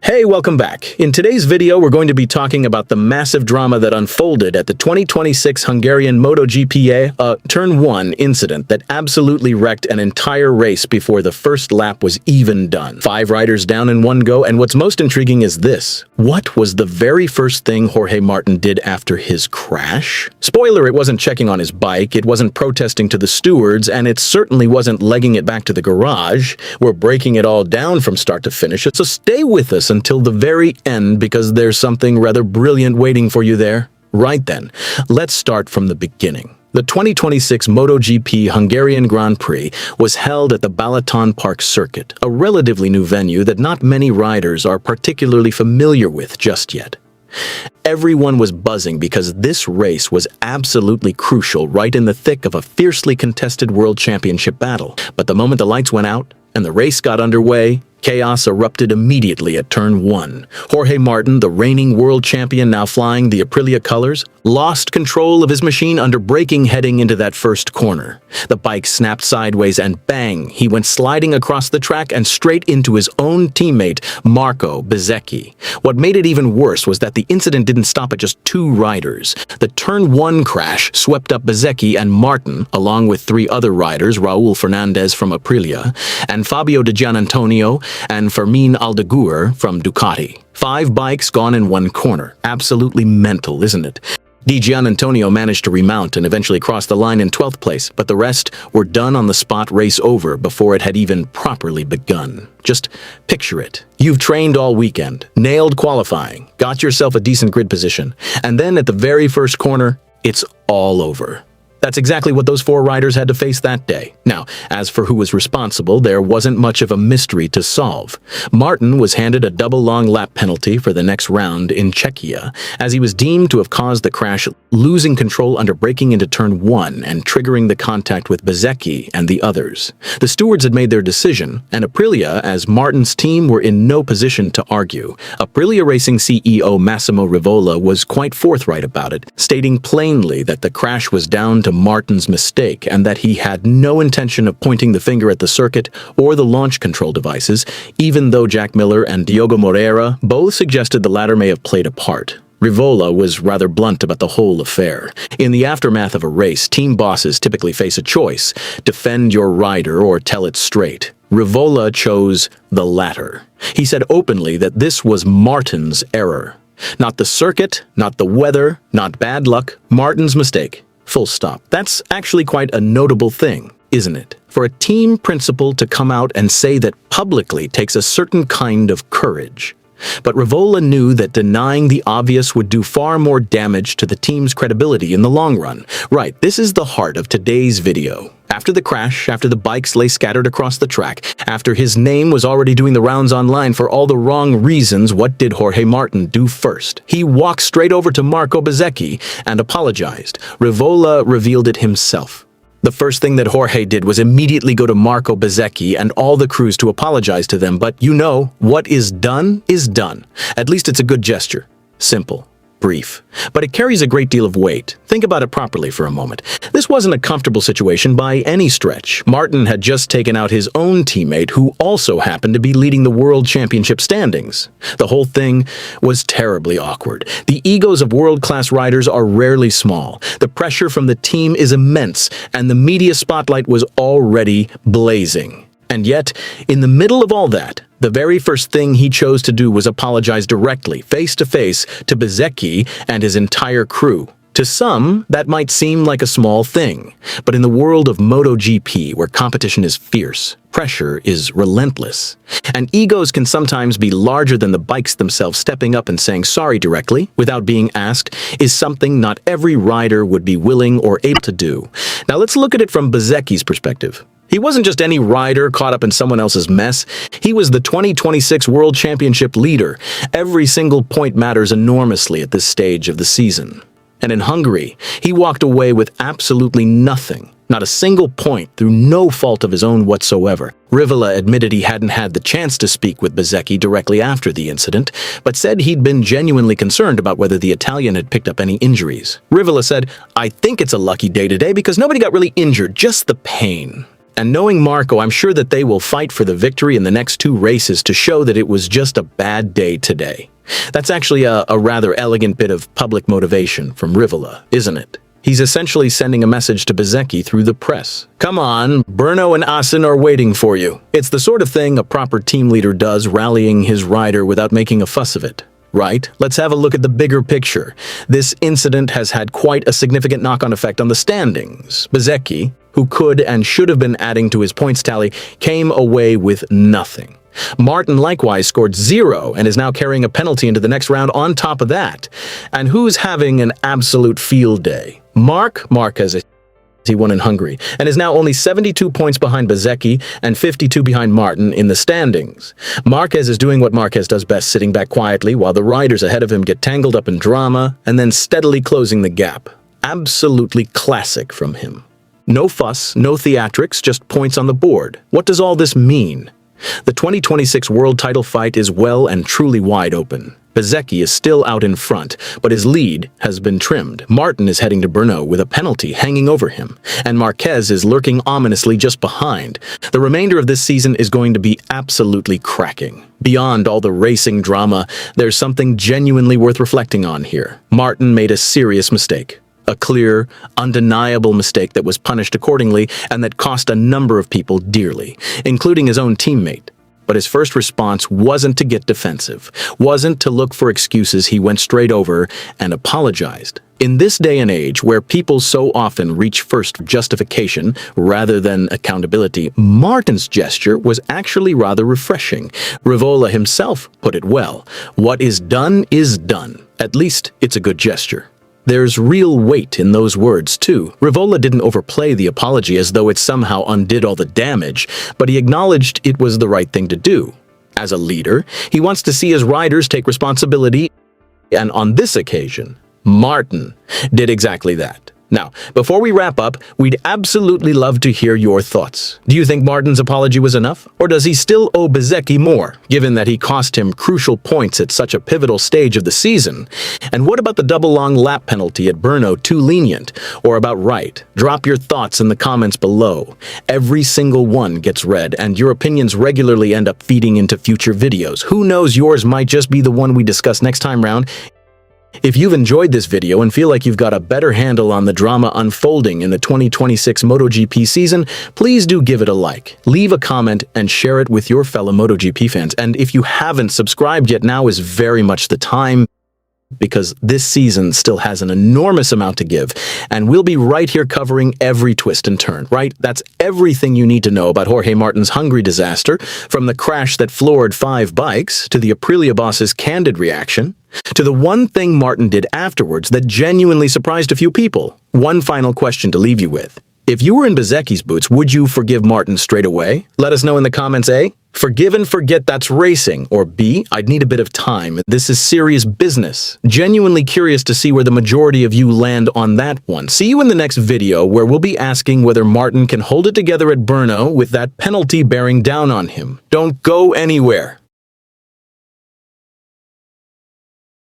Hey, welcome back. In today's video, we're going to be talking about the massive drama that unfolded at the 2026 Hungarian MotoGP Turn 1 incident that absolutely wrecked an entire race before the first lap was even done. 5 riders down in one go, and what's most intriguing is this. What was the very first thing Jorge Martin did after his crash? Spoiler, it wasn't checking on his bike, it wasn't protesting to the stewards, and it certainly wasn't legging it back to the garage. We're breaking it all down from start to finish, so stay with us until the very end because there's something rather brilliant waiting for you there. Right then, let's start from the beginning. The 2026 MotoGP Hungarian Grand Prix was held at the Balaton Park circuit, a relatively new venue that not many riders are particularly familiar with just yet. Everyone was buzzing because this race was absolutely crucial right in the thick of a fiercely contested World Championship battle. But the moment the lights went out and the race got underway, chaos erupted immediately at Turn 1. Jorge Martin, the reigning world champion now flying the Aprilia colors, lost control of his machine under braking heading into that first corner. The bike snapped sideways and bang, he went sliding across the track and straight into his own teammate, Marco Bezzecchi. What made it even worse was that the incident didn't stop at just 2 riders. The Turn 1 crash swept up Bezzecchi and Martin, along with 3 other riders, Raul Fernandez from Aprilia, and Fabio de Giannantonio, and Fermin Aldeguer from Ducati. 5 bikes gone in one corner. Absolutely mental, isn't it? Giannantonio managed to remount and eventually cross the line in 12th place, but the rest were done on the spot, race over, before it had even properly begun. Just picture it. You've trained all weekend, nailed qualifying, got yourself a decent grid position, and then at the very first corner, it's all over. That's exactly what those 4 riders had to face that day. Now, as for who was responsible, there wasn't much of a mystery to solve. Martin was handed a double long lap penalty for the next round in Czechia, as he was deemed to have caused the crash, losing control under braking into Turn 1 and triggering the contact with Bezzecchi and the others. The stewards had made their decision, and Aprilia, as Martin's team, were in no position to argue. Aprilia Racing CEO Massimo Rivola was quite forthright about it, stating plainly that the crash was down to Martin's mistake and that he had no intention of pointing the finger at the circuit or the launch control devices, even though Jack Miller and Diogo Moreira both suggested the latter may have played a part. Rivola was rather blunt about the whole affair. In the aftermath of a race, team bosses typically face a choice: defend your rider or tell it straight. Rivola chose the latter. He said openly that this was Martin's error. Not the circuit, not the weather, not bad luck, Martin's mistake. Full stop. That's actually quite a notable thing, isn't it? For a team principal to come out and say that publicly takes a certain kind of courage. But Rivola knew that denying the obvious would do far more damage to the team's credibility in the long run. Right, this is the heart of today's video. After the crash, after the bikes lay scattered across the track, after his name was already doing the rounds online for all the wrong reasons, what did Jorge Martin do first? He walked straight over to Marco Bezzecchi and apologized. Rivola revealed it himself. The first thing that Jorge did was immediately go to Marco Bezzecchi and all the crews to apologize to them, but you know, what is done is done. At least it's a good gesture. Simple. Brief. But it carries a great deal of weight. Think about it properly for a moment. This wasn't a comfortable situation by any stretch. Martin had just taken out his own teammate, who also happened to be leading the World Championship standings. The whole thing was terribly awkward. The egos of world-class riders are rarely small. The pressure from the team is immense, and the media spotlight was already blazing. And yet, in the middle of all that, the very first thing he chose to do was apologize directly, face-to-face, to Bezzecchi and his entire crew. To some, that might seem like a small thing, but in the world of MotoGP, where competition is fierce, pressure is relentless, and egos can sometimes be larger than the bikes themselves, stepping up and saying sorry directly, without being asked, is something not every rider would be willing or able to do. Now let's look at it from Bezzecchi's perspective. He wasn't just any rider caught up in someone else's mess. He was the 2026 World Championship leader. Every single point matters enormously at this stage of the season. And in Hungary, he walked away with absolutely nothing. Not a single point through no fault of his own whatsoever. Rivola admitted he hadn't had the chance to speak with Bezzecchi directly after the incident, but said he'd been genuinely concerned about whether the Italian had picked up any injuries. Rivola said, "I think it's a lucky day today because nobody got really injured, just the pain." And knowing Marco, I'm sure that they will fight for the victory in the next two races to show that it was just a bad day today. That's actually a rather elegant bit of public motivation from Rivola, isn't it? He's essentially sending a message to Bezzecchi through the press. Come on, Brno and Assen are waiting for you. It's the sort of thing a proper team leader does, rallying his rider without making a fuss of it. Right? Let's have a look at the bigger picture. This incident has had quite a significant knock-on effect on the standings. Bezzecchi, who could and should have been adding to his points tally, came away with nothing. Martin likewise scored 0 and is now carrying a penalty into the next round on top of that. And who's having an absolute field day? Marc Marquez. He won in Hungary and is now only 72 points behind Bezzecchi and 52 behind Martin in the standings. Marquez is doing what Marquez does best, sitting back quietly while the riders ahead of him get tangled up in drama and then steadily closing the gap. Absolutely classic from him. No fuss, no theatrics, just points on the board. What does all this mean? The 2026 world title fight is well and truly wide open. Bezzecchi is still out in front, but his lead has been trimmed. Martin is heading to Brno with a penalty hanging over him, and Marquez is lurking ominously just behind. The remainder of this season is going to be absolutely cracking. Beyond all the racing drama, there's something genuinely worth reflecting on here. Martin made a serious mistake. A clear, undeniable mistake that was punished accordingly and that cost a number of people dearly, including his own teammate. But his first response wasn't to get defensive, wasn't to look for excuses. He went straight over and apologized. In this day and age, where people so often reach first for justification rather than accountability, Martin's gesture was actually rather refreshing. Rivola himself put it well. What is done is done. At least it's a good gesture. There's real weight in those words, too. Rivola didn't overplay the apology as though it somehow undid all the damage, but he acknowledged it was the right thing to do. As a leader, he wants to see his riders take responsibility, and on this occasion, Martin did exactly that. Now, before we wrap up, we'd absolutely love to hear your thoughts. Do you think Martin's apology was enough? Or does he still owe Bezzecchi more, given that he cost him crucial points at such a pivotal stage of the season? And what about the double-long lap penalty at Brno, too lenient? Or about right? Drop your thoughts in the comments below. Every single one gets read, and your opinions regularly end up feeding into future videos. Who knows, yours might just be the one we discuss next time round. If you've enjoyed this video and feel like you've got a better handle on the drama unfolding in the 2026 MotoGP season, please do give it a like, leave a comment, and share it with your fellow MotoGP fans. And if you haven't subscribed yet, now is very much the time, because this season still has an enormous amount to give, and we'll be right here covering every twist and turn, right? That's everything you need to know about Jorge Martin's Hungary disaster, from the crash that floored 5 bikes, to the Aprilia boss's candid reaction, to the one thing Martin did afterwards that genuinely surprised a few people. One final question to leave you with. If you were in Bezzecchi's boots, would you forgive Martin straight away? Let us know in the comments, A. Forgive and forget, that's racing. Or B. I'd need a bit of time. This is serious business. Genuinely curious to see where the majority of you land on that one. See you in the next video, where we'll be asking whether Martin can hold it together at Brno with that penalty bearing down on him. Don't go anywhere.